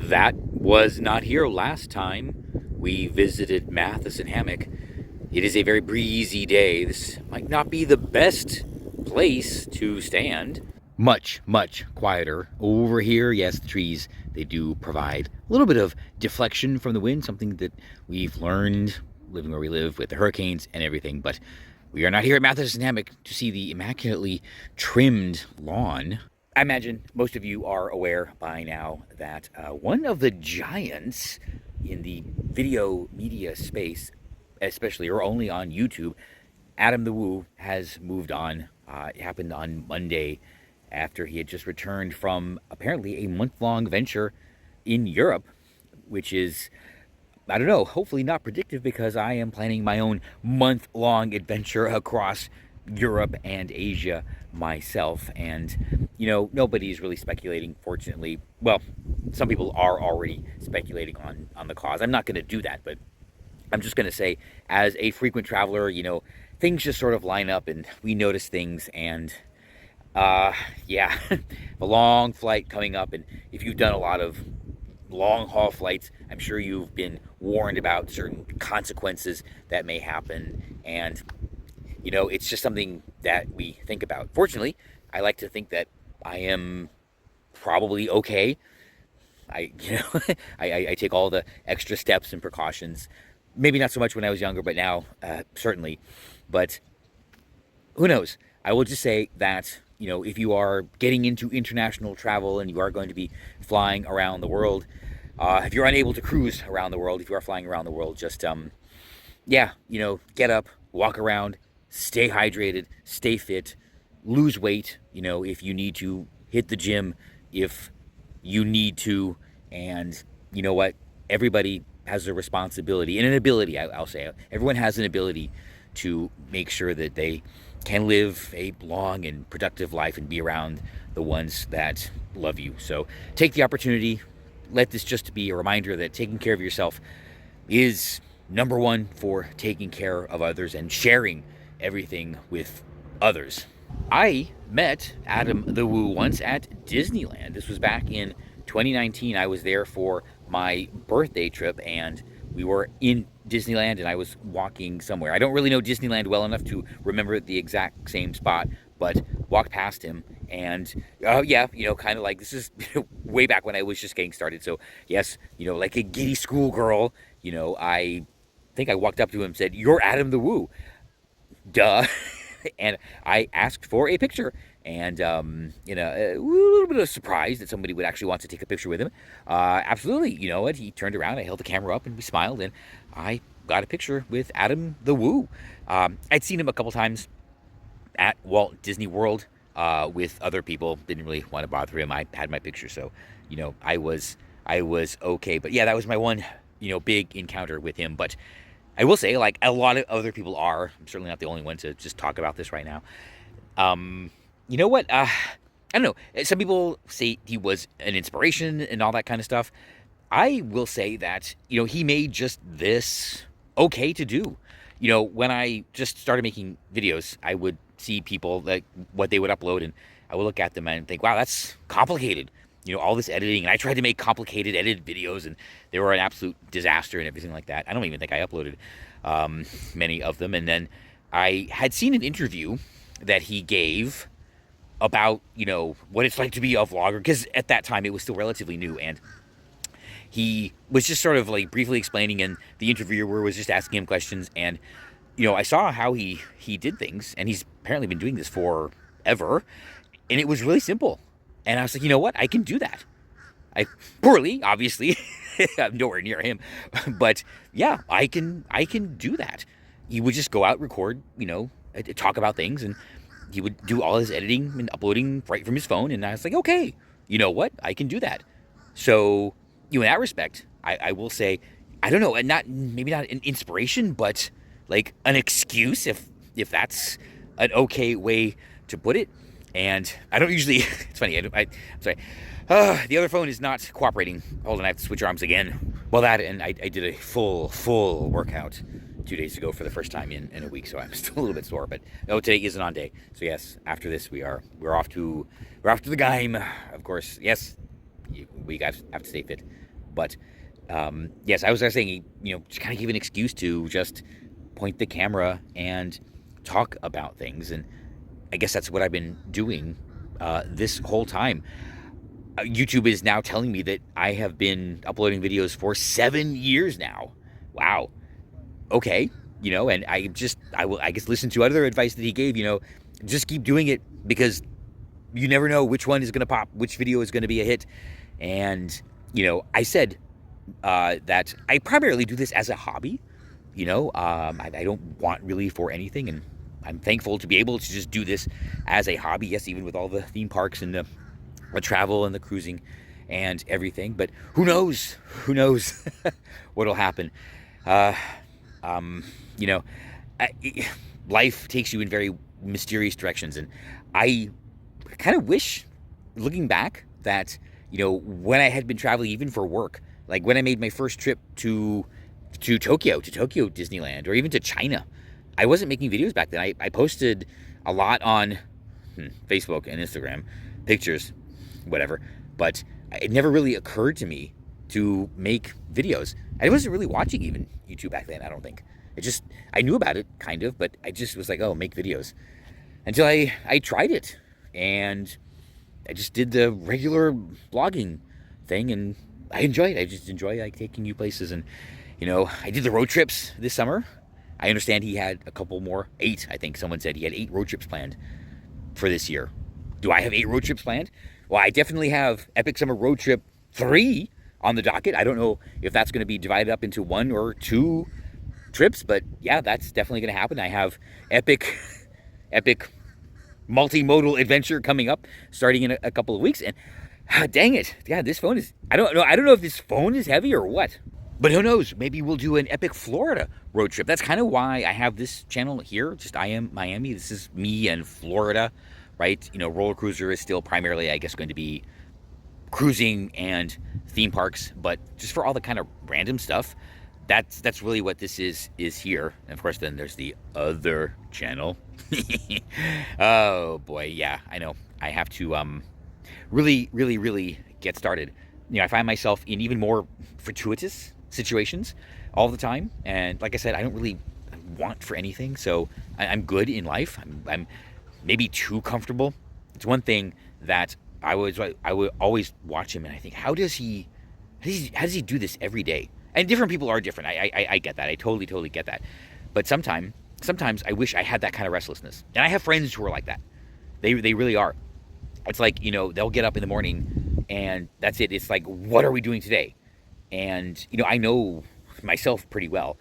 that was not here last time we visited Matheson Hammock. It is a very breezy day. This might not be the best place to stand. Much, much quieter over here. Yes, the trees, they do provide a little bit of deflection from the wind, something that we've learned living where we live with the hurricanes and everything. But we are not here at Matheson Hammock to see the immaculately trimmed lawn. I imagine most of you are aware by now that one of the giants in the video media space, especially or only on YouTube, Adam the Woo, has moved on. It happened on Monday after he had just returned from apparently a month-long venture in Europe, which is, I don't know, hopefully not predictive because I am planning my own month-long adventure across Europe and Asia myself. And, you know, nobody's really speculating, fortunately. Well, some people are already speculating on the cause. I'm not going to do that, but I'm just going to say, as a frequent traveler, you know, things just sort of line up and we notice things. And yeah, a long flight coming up, and if you've done a lot of long haul flights, I'm sure you've been warned about certain consequences that may happen. And you know, it's just something that we think about. Fortunately, I like to think that I am probably okay. I take all the extra steps and precautions. Maybe not so much when I was younger, but now certainly. But who knows? I will just say that, you know, if you are getting into international travel and you are going to be flying around the world, if you're unable to cruise around the world, if you are flying around the world, just yeah, you know, get up, walk around, stay hydrated, stay fit, lose weight, you know, if you need to, hit the gym if you need to. And you know what? Everybody has a responsibility and an ability, I'll say. Everyone has an ability to make sure that they can live a long and productive life and be around the ones that love you. So take the opportunity. Let this just be a reminder that taking care of yourself is number one for taking care of others and sharing everything with others. I met Adam the Woo once at Disneyland. This was back in 2019. I was there for my birthday trip, and we were in Disneyland, and I was walking somewhere. I don't really know Disneyland well enough to remember the exact same spot, but walked past him, and yeah, you know, kind of like, this is way back when I was just getting started. So yes, you know, like a giddy schoolgirl, you know, I think I walked up to him and said, "You're Adam the Woo." Duh. And I asked for a picture, and you know, a little bit of surprise that somebody would actually want to take a picture with him. Absolutely, you know what? He turned around, I held the camera up, and we smiled, and I got a picture with Adam the Woo. I'd seen him a couple times at Walt Disney World with other people. Didn't really want to bother him. I had my picture, so you know, I was okay. But yeah, that was my one, you know, big encounter with him. But I will say, like a lot of other people are, I'm certainly not the only one to just talk about this right now. You know what? I don't know. Some people say he was an inspiration and all that kind of stuff. I will say that, you know, he made just this okay to do. You know, when I just started making videos, I would see people, like what they would upload, and I would look at them and think, wow, that's complicated. You know, all this editing, and I tried to make complicated edited videos, and they were an absolute disaster and everything like that. I don't even think I uploaded many of them. And then I had seen an interview that he gave about, you know, what it's like to be a vlogger, because at that time it was still relatively new, and he was just sort of like briefly explaining, and the interviewer was just asking him questions. And you know, I saw how he did things, and he's apparently been doing this forever, and it was really simple. And I was like, you know what? I can do that. I poorly, obviously. I'm nowhere near him. But yeah, I can do that. He would just go out, record, you know, talk about things, and he would do all his editing and uploading right from his phone. And I was like, okay, you know what? I can do that. So, you know, in that respect, I will say, I don't know, and maybe not an inspiration, but like an excuse, if that's an okay way to put it. And I don't usually, it's funny, I'm sorry, the other phone is not cooperating. Hold on, I have to switch arms again. Well, that, and I did a full workout 2 days ago for the first time in a week, so I'm still a little bit sore. But no, today isn't on day. So yes, after this we're off to the game, of course. Yes, we have to stay fit. But yes, I was saying, just kind of give an excuse to just point the camera and talk about things. And I guess that's what I've been doing this whole time. YouTube is now telling me that I have been uploading videos for 7 years now. Wow. Okay. And I guess listen to other advice that he gave, just keep doing it, because you never know which one is going to pop, which video is going to be a hit. And, I said that I primarily do this as a hobby. I don't want really for anything, and I'm thankful to be able to just do this as a hobby. Yes, even with all the theme parks and the travel and the cruising and everything. But who knows? Who knows what'll happen? Life takes you in very mysterious directions, and I kind of wish, looking back, that when I had been traveling even for work, like when I made my first trip to Tokyo Disneyland, or even to China, I wasn't making videos back then. I posted a lot on Facebook and Instagram, pictures, whatever, but it never really occurred to me to make videos. I wasn't really watching even YouTube back then, I don't think. I knew about it, kind of, but I just was like, oh, make videos. Until I tried it, and I just did the regular blogging thing, and I enjoy it. I just enjoy taking you places, and I did the road trips this summer. I understand he had a couple more, 8, I think someone said he had 8 road trips planned for this year. Do I have 8 road trips planned? Well, I definitely have Epic Summer Road Trip 3 on the docket. I don't know if that's going to be divided up into 1 or 2 trips, but yeah, that's definitely going to happen. I have epic multimodal adventure coming up, starting in a couple of weeks, and dang it, yeah, this phone is, I don't know if this phone is heavy or what, but who knows, maybe we'll do an epic Florida road trip. That's kind of why I have this channel here, just I Am Miami. This is me and Florida, right? Roller Cruiser is still primarily, I guess, going to be cruising and theme parks, but just for all the kind of random stuff, that's really what this is here. And of course, then there's the other channel. Oh boy, yeah, I know. I have to really, really, really get started. I find myself in even more fortuitous situations all the time, and like I said, I don't really want for anything, so I'm good in life. I'm maybe too comfortable. It's one thing that I would always watch him, and I think, how does he do this every day? And different people are different. I get that. I totally get that. But sometimes I wish I had that kind of restlessness. And I have friends who are like that. They really are. It's like, they'll get up in the morning and that's it. It's like, what are we doing today? And, I know myself pretty well.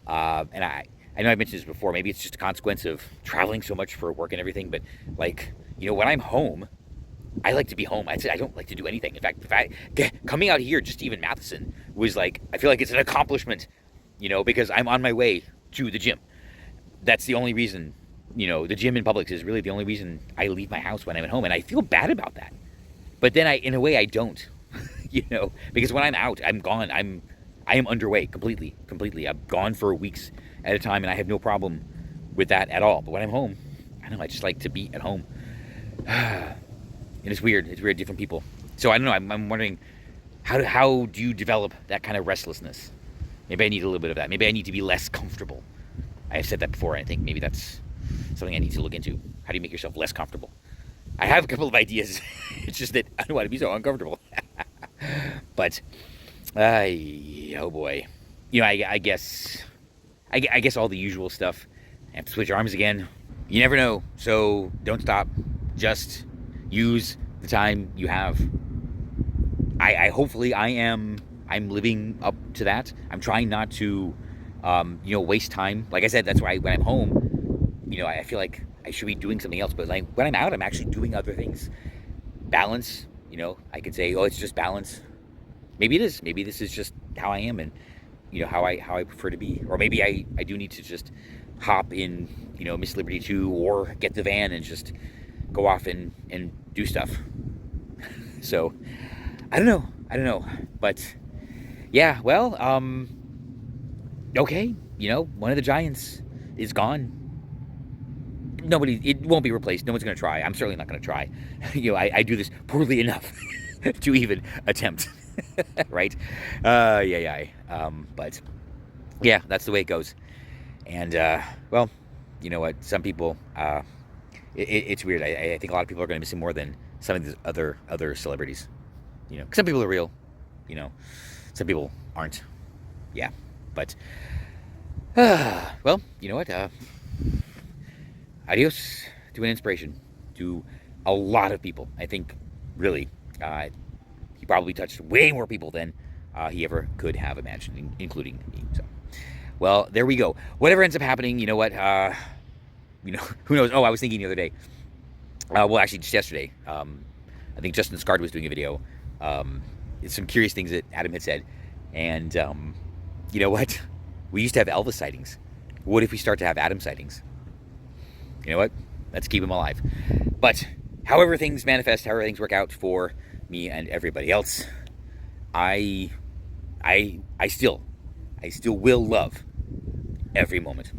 And I know I mentioned this before. Maybe it's just a consequence of traveling so much for work and everything. But like, when I'm home, I like to be home. I don't like to do anything. In fact, coming out here, just even Matheson, was like, I feel like it's an accomplishment, because I'm on my way to the gym. That's the only reason, the gym in Publix is really the only reason I leave my house when I'm at home. And I feel bad about that. But then in a way, I don't, because when I'm out, I'm gone. I am underway completely. I'm gone for weeks at a time, and I have no problem with that at all. But when I'm home, I just like to be at home. And it's weird. It's weird, different people. So I don't know. I'm wondering, how do you develop that kind of restlessness? Maybe I need a little bit of that. Maybe I need to be less comfortable. I have said that before. I think maybe that's something I need to look into. How do you make yourself less comfortable? I have a couple of ideas. It's just that I don't want to be so uncomfortable. But, oh boy. I guess all the usual stuff. I have to switch arms again. You never know. So don't stop. Just use the time you have. Hopefully I'm living up to that. I'm trying not to, waste time. Like I said, that's why when I'm home, I feel like I should be doing something else. But like when I'm out, I'm actually doing other things. Balance, I could say, oh, it's just balance. Maybe it is. Maybe this is just how I am, and how I prefer to be. Or maybe I do need to just hop in, Miss Liberty 2, or get the van and just go off and do stuff. So I don't know, but yeah, well, okay, one of the giants is gone. It won't be replaced. No one's going to try. I'm certainly not going to try. I do this poorly enough to even attempt. right? Yeah. But yeah, that's the way it goes. And well, you know what? Some people, it's weird. I think a lot of people are going to miss him more than some of these other celebrities. You know, some people are real. You know, some people aren't. Yeah, but well, you know what? Adios to an inspiration to a lot of people. I think really, he probably touched way more people than he ever could have imagined, including me. So, well, there we go. Whatever ends up happening, you know what? You know, who knows? Oh, I was thinking the other day. Well, actually, just yesterday. I think Justin Scard was doing a video. Some curious things that Adam had said, and you know what? We used to have Elvis sightings. What if we start to have Adam sightings? You know what? Let's keep him alive. But however things manifest, however things work out for me and everybody else, I still will love every moment.